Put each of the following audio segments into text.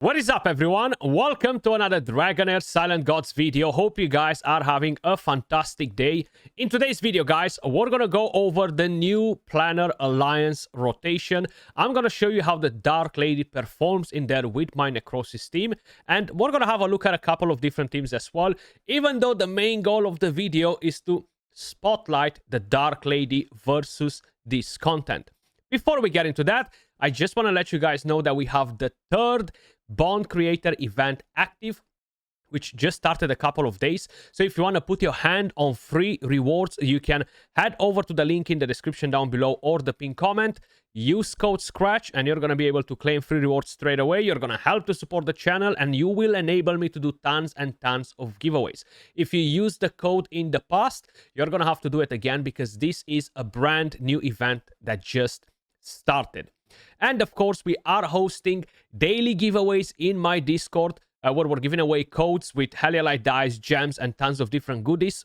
What is up, everyone? Welcome to another Dragonheir Silent Gods video. Hope you guys are having a fantastic day. In today's video, guys, we're gonna go over the new Planar Alliance rotation. I'm gonna show you how the Dark Lady performs in there with my Necrosis team, and we're gonna have a look at a couple of different teams as well, even though the main goal of the video is to spotlight the Dark Lady versus this content. Before we get into that, I just want to let you guys know that we have the third Bond Creator event active, which just started a couple of days. So if you want to put your hand on free rewards, you can head over to the link in the description down below or the pinned comment. Use code Skratch and you're going to be able to claim free rewards straight away. You're going to help to support the channel and you will enable me to do tons and tons of giveaways. If you used the code in the past, you're going to have to do it again because this is a brand new event that just started. And of course, we are hosting daily giveaways in my Discord where we're giving away codes with Heliolite dice, gems, and tons of different goodies.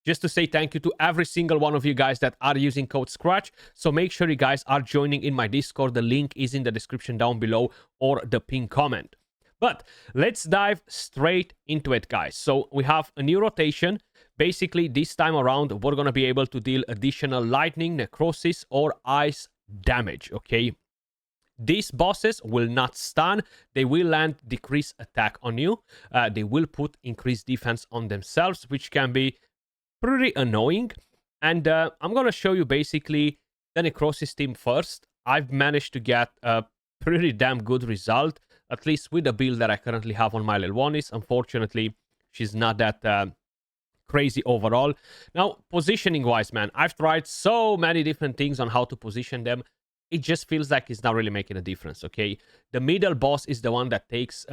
Just to say thank you to every single one of you guys that are using code Skratch. So make sure you guys are joining in my Discord. The link is in the description down below or the pinned comment. But let's dive straight into it, guys. So we have a new rotation. Basically, this time around, we're going to be able to deal additional lightning, necrosis, or ice damage. Okay, these bosses will not stun. They will land decreased attack on you. They will put increased defense on themselves, which can be pretty annoying. And I'm gonna show you basically the necrosis team first. I've managed to get a pretty damn good result, at least with the build that I currently have on my little one. Unfortunately, she's not that crazy overall. Now, positioning wise, man, I've tried so many different things on how to position them. It just feels like it's not really making a difference. Okay, the middle boss is the one that takes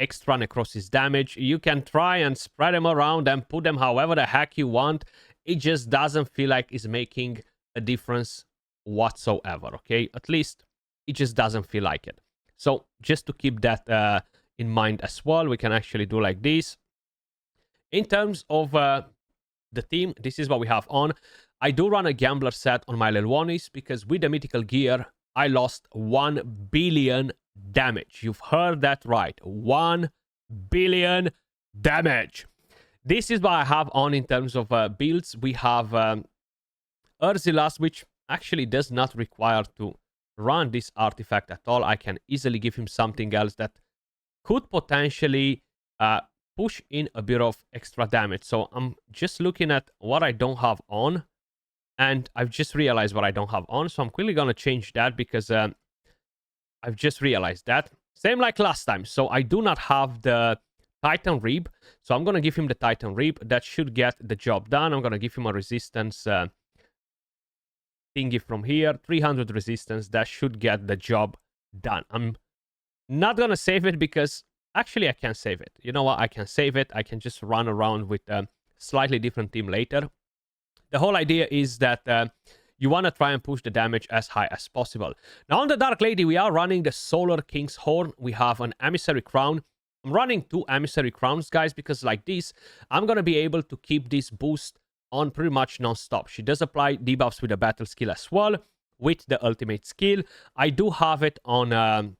extra necrosis damage. You can try and spread them around and put them however the heck you want. It just doesn't feel like it's making a difference whatsoever. Okay, at least it just doesn't feel like it. So just to keep that in mind as well, we can actually do like this. In terms of the team, this is what we have on. I do run a gambler set on my Lelwonis because with the mythical gear, I lost 1 billion damage. You've heard that right. 1 billion damage. This is what I have on in terms of builds. We have Urzilas, which actually does not require to run this artifact at all. I can easily give him something else that could potentially push in a bit of extra damage. So I'm just looking at what I don't have on, and I've just realized what I don't have on. So I'm quickly going to change that because I've just realized that. Same like last time. So I do not have the Titan Rib. So I'm going to give him the Titan Rib. That should get the job done. I'm going to give him a resistance thingy from here. 300 resistance. That should get the job done. I'm not going to save it because actually, I can save it. You know what? I can save it. I can just run around with a slightly different team later. The whole idea is that you want to try and push the damage as high as possible. Now, on the Dark Lady, we are running the Solar King's Horn. We have an Emissary Crown. I'm running 2 Emissary Crowns, guys, because like this, I'm going to be able to keep this boost on pretty much non-stop. She does apply debuffs with the battle skill as well, with the ultimate skill. I do have it on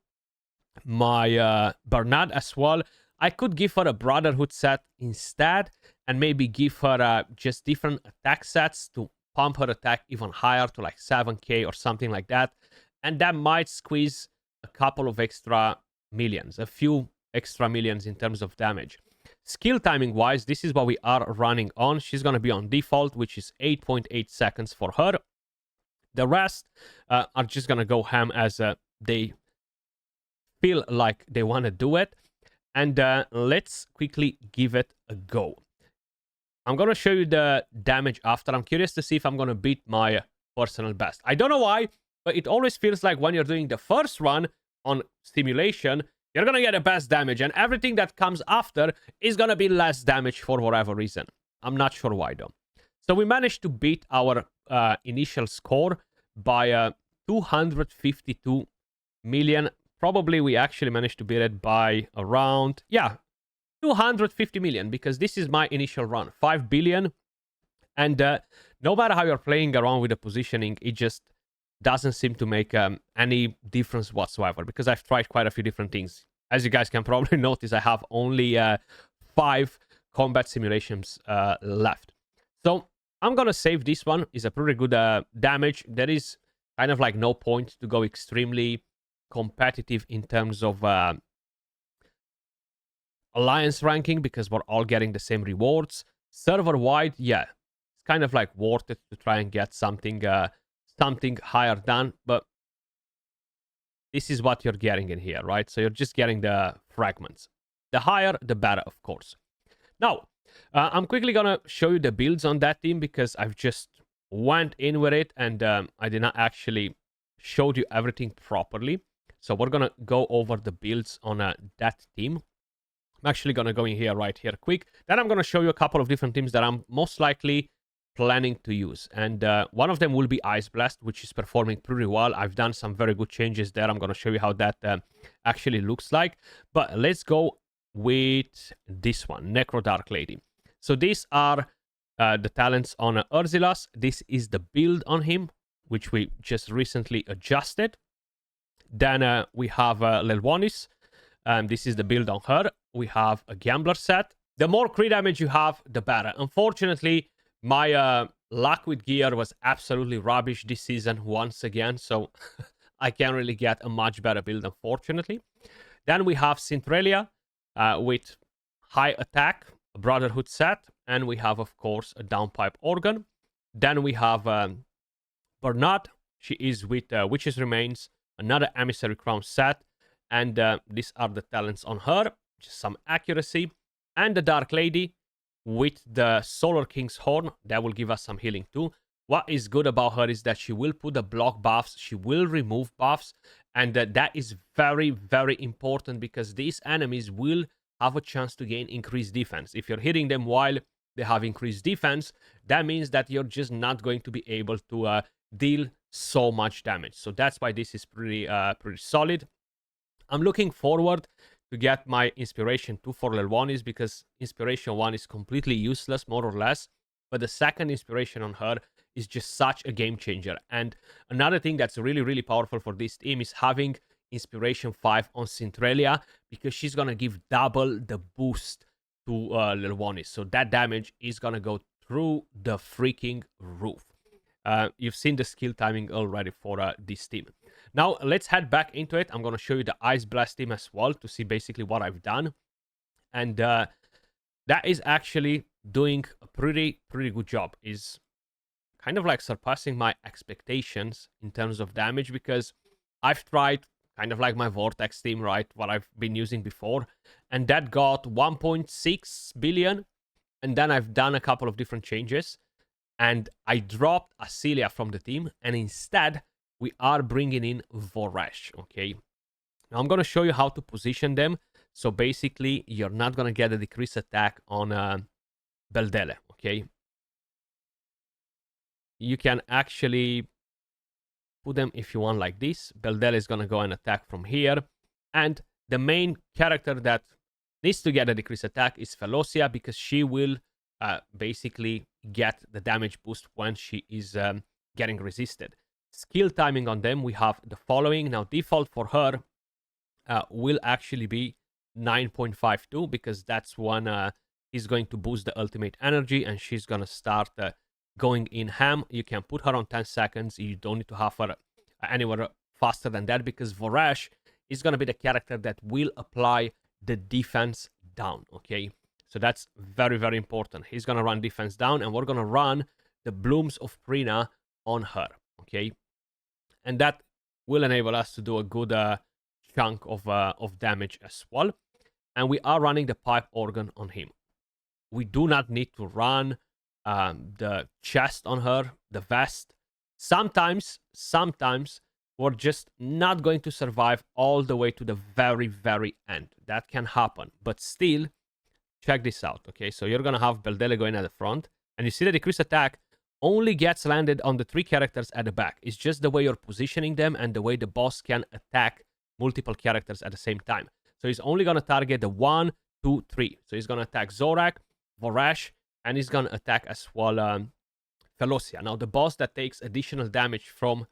my Bernard as well. I could give her a Brotherhood set instead and maybe give her just different attack sets to pump her attack even higher to like 7k or something like that, and that might squeeze a couple of extra millions, a few extra millions in terms of damage. Skill timing wise, this is what we are running on. She's going to be on default, which is 8.8 seconds for her. The rest are just going to go ham as they feel like they want to do it. And let's quickly give it a go. I'm going to show you the damage after. I'm curious to see if I'm going to beat my personal best. I don't know why, but it always feels like when you're doing the first run on simulation, you're going to get the best damage. And everything that comes after is going to be less damage for whatever reason. I'm not sure why, though. So we managed to beat our initial score by 252 million. Probably we actually managed to beat it by around, 250 million, because this is my initial run, 5 billion. And no matter how you're playing around with the positioning, it just doesn't seem to make any difference whatsoever, because I've tried quite a few different things. As you guys can probably notice, I have only 5 combat simulations left. So I'm gonna save this one. It's a pretty good damage. There is kind of like no point to go extremely competitive in terms of alliance ranking because we're all getting the same rewards. Server wide, yeah, it's kind of like worth it to try and get something something higher done, but this is what you're getting in here, right? So you're just getting the fragments. The higher, the better, of course. Now, I'm quickly gonna show you the builds on that team because I've just went in with it and I did not actually show you everything properly. So we're gonna go over the builds on that team. I'm actually gonna go in here right here quick. Then I'm gonna show you a couple of different teams that I'm most likely planning to use. And one of them will be Ice Blast, which is performing pretty well. I've done some very good changes there. I'm gonna show you how that actually looks like. But let's go with this one, Necro Dark Lady. So these are the talents on Urzilas. This is the build on him, which we just recently adjusted. Then we have Lelwonis. This is the build on her. We have a Gambler set. The more crit damage you have, the better. Unfortunately, my luck with gear was absolutely rubbish this season once again, so I can't really get a much better build, unfortunately. Then we have Centralia with high attack, a Brotherhood set, and we have, of course, a downpipe organ. Then we have Bernard. She is with Witch's Remains, another Emissary Crown set, and these are the talents on her. Just some accuracy. And the Dark Lady with the Solar King's Horn. That will give us some healing too. What is good about her is that she will put the block buffs, she will remove buffs, and that is very, very important because these enemies will have a chance to gain increased defense. If you're hitting them while they have increased defense, that means that you're just not going to be able to deal so much damage. So that's why this is pretty solid. I'm looking forward to get my Inspiration 2 for level 1 is because Inspiration 1 is completely useless, more or less. But the second Inspiration on her is just such a game changer. And another thing that's really, really powerful for this team is having Inspiration 5 on Centralia because she's going to give double the boost to level 1 is. So that damage is going to go through the freaking roof. You've seen the skill timing already for this team. Now, let's head back into it. I'm going to show you the Ice Blast team as well to see basically what I've done. And that is actually doing a pretty good job. Is kind of like surpassing my expectations in terms of damage because I've tried kind of like my Vortex team, right? What I've been using before. And that got 1.6 billion. And then I've done a couple of different changes. And I dropped Asilia from the team. And instead, we are bringing in Voresh, okay? Now, I'm going to show you how to position them. So basically, you're not going to get a decreased attack on Beldele, okay? You can actually put them if you want like this. Beldele is going to go and attack from here. And the main character that needs to get a decreased attack is Felocia because she will basically get the damage boost when she is getting resisted. Skill timing on them, we have the following. Now, default for her will actually be 9.52 because that's when he's going to boost the ultimate energy and she's going to start going in ham. You can put her on 10 seconds. You don't need to have her anywhere faster than that because Voresh is going to be the character that will apply the defense down, okay? So that's very, very important. He's going to run defense down and we're going to run the Blooms of Prina on her, okay? And that will enable us to do a good chunk of damage as well. And we are running the Pipe Organ on him. We do not need to run the chest on her, the vest. Sometimes we're just not going to survive all the way to the very, very end. That can happen. But still, check this out, okay? So you're going to have Beldele going at the front. And you see the decreased attack only gets landed on the 3 characters at the back. It's just the way you're positioning them and the way the boss can attack multiple characters at the same time. So he's only going to target the 1, 2, 3. So he's going to attack Zorak, Voresh, and he's going to attack as well Felocia. Now, the boss that takes additional damage from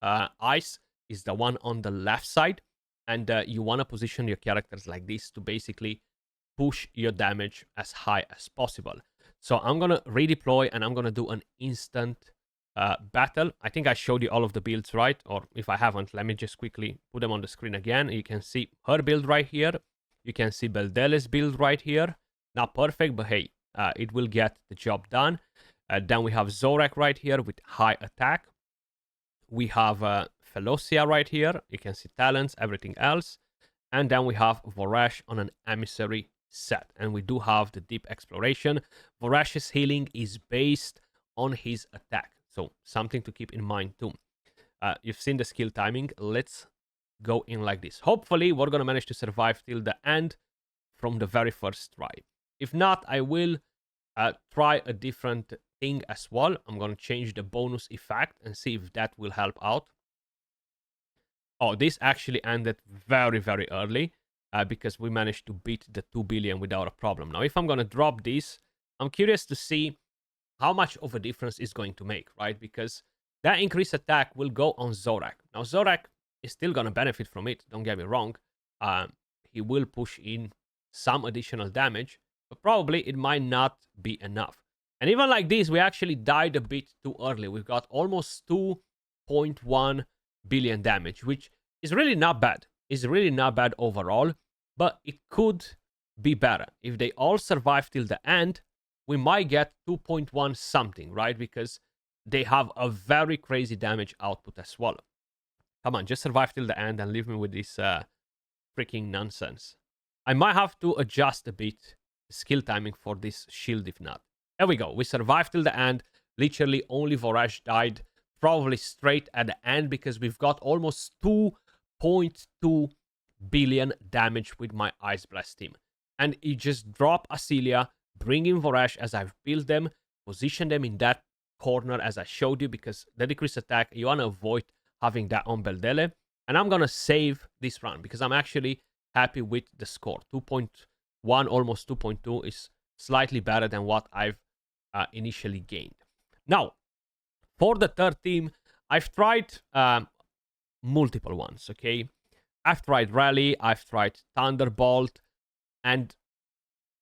ice is the one on the left side. And you want to position your characters like this to basically push your damage as high as possible. So I'm going to redeploy and I'm going to do an instant battle. I think I showed you all of the builds, right? Or if I haven't, let me just quickly put them on the screen again. You can see her build right here. You can see Beldele's build right here. Not perfect, but hey, it will get the job done. Then we have Zorak right here with high attack. We have Felocia right here. You can see talents, everything else. And then we have Vorash on an emissary set. And we do have the deep exploration. Vorash's healing is based on his attack. So something to keep in mind too. You've seen the skill timing. Let's go in like this. Hopefully, we're going to manage to survive till the end from the very first try. If not, I will try a different thing as well. I'm going to change the bonus effect and see if that will help out. Oh, this actually ended very, very early because we managed to beat the 2 billion without a problem. Now, if I'm going to drop this, I'm curious to see how much of a difference it's going to make, right? Because that increased attack will go on Zorak. Now, Zorak is still going to benefit from it, don't get me wrong. He will push in some additional damage, but probably it might not be enough. And even like this, we actually died a bit too early. We've got almost 2.1 billion damage, which is really not bad. It's really not bad overall, but it could be better. If they all survive till the end, we might get 2.1 something, right? Because they have a very crazy damage output as well. Come on, just survive till the end and leave me with this freaking nonsense. I might have to adjust a bit the skill timing for this shield if not. There we go. We survived till the end. Literally only Vorash died probably straight at the end because we've got almost 2.2 billion damage with my Ice Blast team. And you just drop Asilia, bring in Vorash as I've built them, position them in that corner as I showed you because the decreased attack, you want to avoid having that on Beldele. And I'm going to save this round because I'm actually happy with the score. 2.1, almost 2.2 is slightly better than what I've initially gained. Now, for the third team, I've tried multiple ones, okay? I've tried Rally, I've tried Thunderbolt, and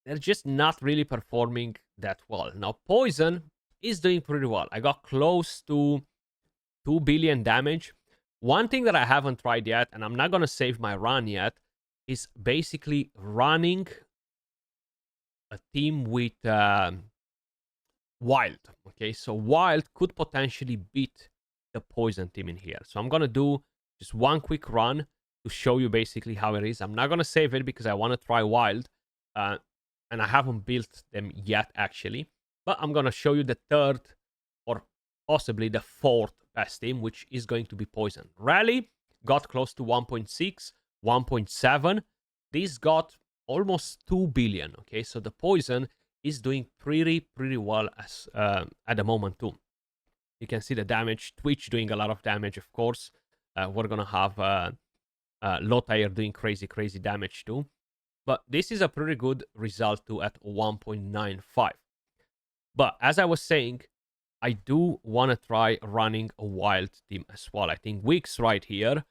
they're just not really performing that well. Now, Poison is doing pretty well. I got close to 2 billion damage. One thing that I haven't tried yet, and I'm not going to save my run yet, is basically running a team with Wild. Okay, so Wild could potentially beat the Poison team in here. So I'm going to do just one quick run to show you basically how it is. I'm not going to save it because I want to try Wild. And I haven't built them yet, actually. But I'm going to show you the third or possibly the fourth best team, which is going to be Poison. Rally got close to 1.6, 1.7. This got almost 2 billion. Okay, so the Poison is doing pretty well as at the moment too. You can see the damage. Twitch doing a lot of damage, of course. We're going to have Lothair doing crazy damage too. But this is a pretty good result too at 1.95. But as I was saying, I do want to try running a Wild team as well. I think Wix right here,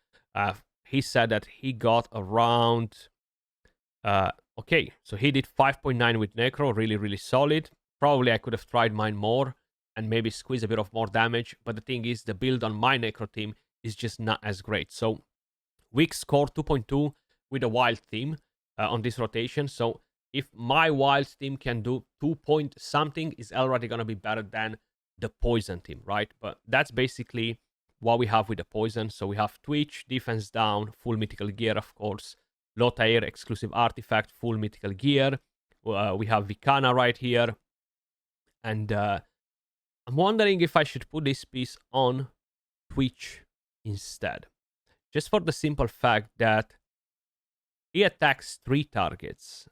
he said that he got around... okay, so he did 5.9 with Necro, really solid. Probably I could have tried mine more and maybe squeeze a bit of more damage. But the thing is, the build on my Necro team is just not as great. So Wix scored 2.2 with a Wild team on this rotation. So if my Wild team can do 2 point something, is already going to be better than the Poison team, right? But that's basically what we have with the Poison. So we have Twitch, defense down, full mythical gear, of course. Lothair, exclusive artifact, full mythical gear. We have Vikana right here. And I'm wondering if I should put this piece on Twitch instead. Just for the simple fact that he attacks 3 targets.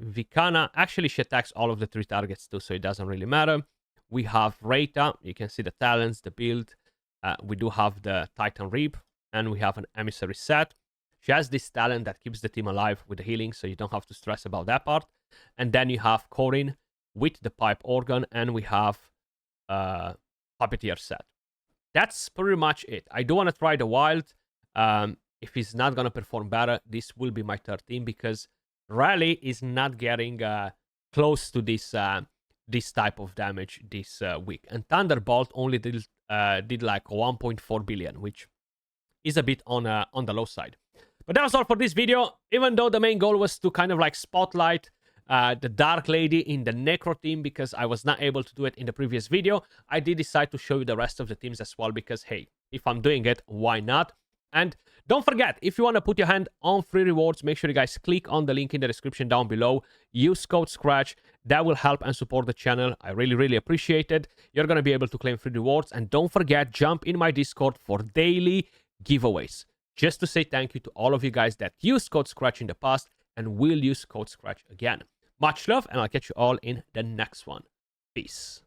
Vikana, actually she attacks all of the 3 targets too, so it doesn't really matter. We have Rita, you can see the talents, the build. We do have the Titan Reap, and we have an emissary set. She has this talent that keeps the team alive with the healing, so you don't have to stress about that part. And then you have Corin with the pipe organ, and we have Puppeteer set. That's pretty much it. I do want to try the Wild. if he's not going to perform better, this will be my third team, because Rally is not getting close to this this type of damage this week. And Thunderbolt only did like 1.4 billion, which is a bit on the low side. But that was all for this video. Even though the main goal was to kind of like spotlight the Dark Lady in the Necro team, because I was not able to do it in the previous video, I did decide to show you the rest of the teams as well, because hey, if I'm doing it, why not? And don't forget, if you want to put your hand on free rewards, make sure you guys click on the link in the description down below. Use code Skratch. That will help and support the channel. I really, really appreciate it. You're going to be able to claim free rewards. And don't forget, jump in my Discord for daily giveaways. Just to say thank you to all of you guys that used code Skratch in the past and will use code Skratch again. Much love, and I'll catch you all in the next one. Peace.